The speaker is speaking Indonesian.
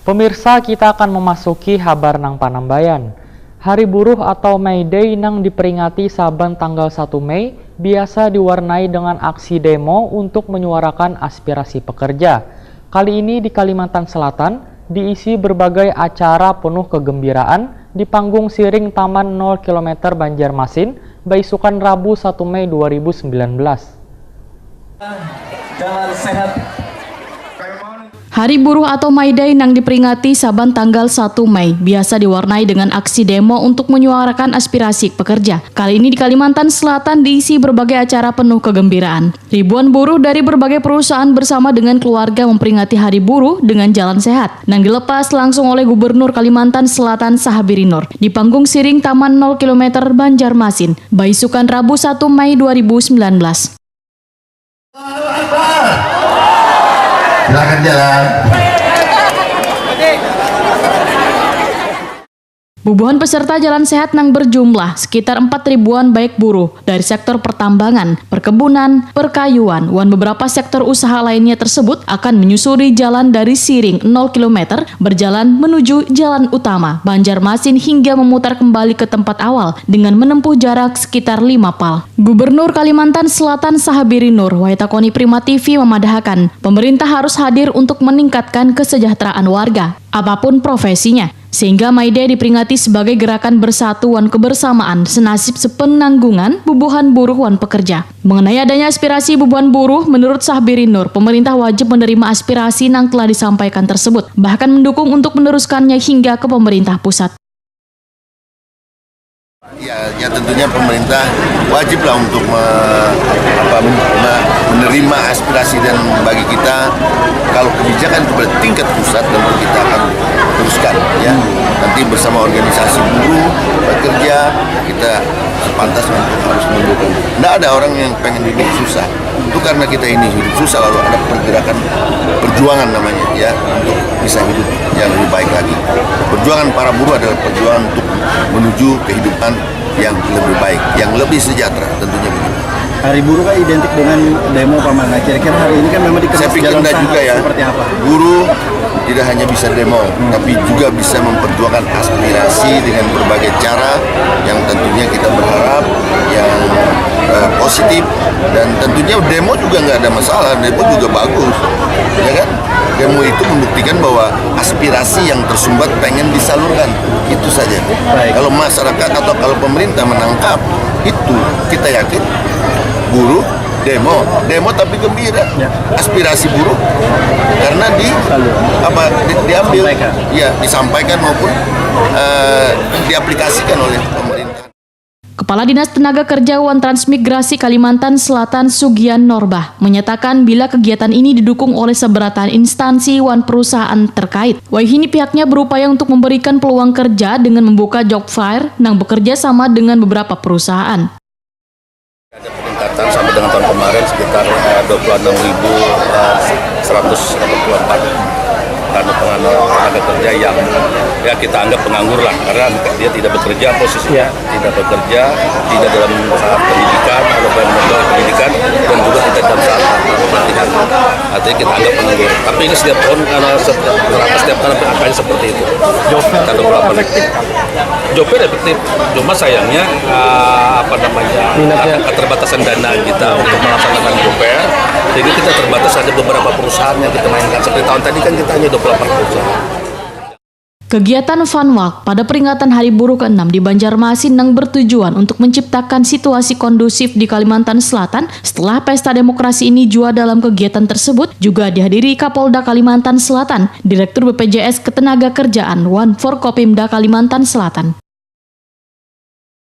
Pemirsa, kita akan memasuki Habar nang Panambayan. Hari Buruh atau May Day nang diperingati saban tanggal 1 Mei biasa diwarnai dengan aksi demo untuk menyuarakan aspirasi pekerja. Kali ini di Kalimantan Selatan diisi berbagai acara penuh kegembiraan di panggung Siring Taman 0 km Banjarmasin, Baisukan Rabu 1 Mei 2019. Jalan sehat. Hari Buruh atau May Day nang diperingati saban tanggal 1 Mei biasa diwarnai dengan aksi demo untuk menyuarakan aspirasi pekerja. Kali ini di Kalimantan Selatan diisi berbagai acara penuh kegembiraan. Ribuan buruh dari berbagai perusahaan bersama dengan keluarga memperingati Hari Buruh dengan jalan sehat nang dilepas langsung oleh Gubernur Kalimantan Selatan Sahabiri Nur di panggung Siring Taman 0 km Banjarmasin, Baisukan Rabu 1 Mei 2019. Silakan jalan. Bubuhan peserta jalan sehat nang berjumlah sekitar 4 ribuan baik buruh dari sektor pertambangan, perkebunan, perkayuan, dan beberapa sektor usaha lainnya tersebut akan menyusuri jalan dari Siring 0 km berjalan menuju jalan utama Banjarmasin hingga memutar kembali ke tempat awal dengan menempuh jarak sekitar 5 pal. Gubernur Kalimantan Selatan Sahabiri Nur Waitakoni Prima TV memadahkan pemerintah harus hadir untuk meningkatkan kesejahteraan warga, apapun profesinya. Sehingga May Day diperingati sebagai gerakan bersatuan kebersamaan senasib sepenanggungan bubuhan buruh wan pekerja. Mengenai adanya aspirasi bubuhan buruh, menurut Sahabiri Nur, pemerintah wajib menerima aspirasi yang telah disampaikan tersebut, bahkan mendukung untuk meneruskannya hingga ke pemerintah pusat. Ya tentunya pemerintah wajiblah untuk menerima aspirasi, dan bagi kita kalau kebijakan itu pada tingkat pusat tentu kita akan teruskan ya. Nanti bersama organisasi buruh pekerja kita sepantas untuk harus mendukung. Tidak ada orang yang pengen hidup susah. Itu karena kita ini hidup susah lalu ada pergerakan perjuangan namanya ya untuk bisa hidup yang lebih baik lagi. Perjuangan para buruh adalah perjuangan untuk menuju kehidupan yang lebih baik, yang lebih sejahtera tentunya begitu. Hari Buruh kan identik dengan demo Pak Mangga. Kira-kira hari ini kan memang dikemas saya pikir jalan juga ya. Seperti apa? Buruh tidak hanya bisa demo, tapi juga bisa memperjuangkan aspirasi dengan berbagai cara yang tentunya kita berharap yang positif, dan tentunya demo juga nggak ada masalah, demo juga bagus, ya kan? Demo itu membuktikan bahwa aspirasi yang tersumbat pengen disalurkan, itu saja. Baik. Kalau masyarakat atau kalau pemerintah menangkap itu, kita yakin buruh demo tapi gembira, ya. Aspirasi buruh karena diambil, ya disampaikan maupun diaplikasikan oleh pemerintah. Kepala Dinas Tenaga Kerja wan Transmigrasi Kalimantan Selatan Sugian Norbah menyatakan bila kegiatan ini didukung oleh seberatan instansi wan perusahaan terkait. Wahini pihaknya berupaya untuk memberikan peluang kerja dengan membuka job fair yang bekerja sama dengan beberapa perusahaan. Ada peningkatan sampai dengan tahun kemarin sekitar 26.184 tenaga kerja yang ya kita anggap penganggur lah, karena dia tidak bekerja posisinya, tidak bekerja, tidak dalam saat pendidikan atau pendidikan, dan juga tidak dalam saat pelatihan. Artinya kita anggap penganggur. Tapi ini setiap tahun karena setiap tahun angkanya seperti itu. Jobnya efektif, cuma sayangnya keterbatasan dana kita untuk melaksanakan job fair, jadi kita terbatas ada beberapa perusahaan yang kita mainkan. Seperti tahun tadi kan kita hanya 28 perusahaan. Kegiatan Fun Walk pada peringatan Hari Buruh ke-6 di Banjarmasin yang bertujuan untuk menciptakan situasi kondusif di Kalimantan Selatan setelah pesta demokrasi ini juga dalam kegiatan tersebut juga dihadiri Kapolda Kalimantan Selatan, Direktur BPJS Ketenagakerjaan Wan Forkopimda Kalimantan Selatan.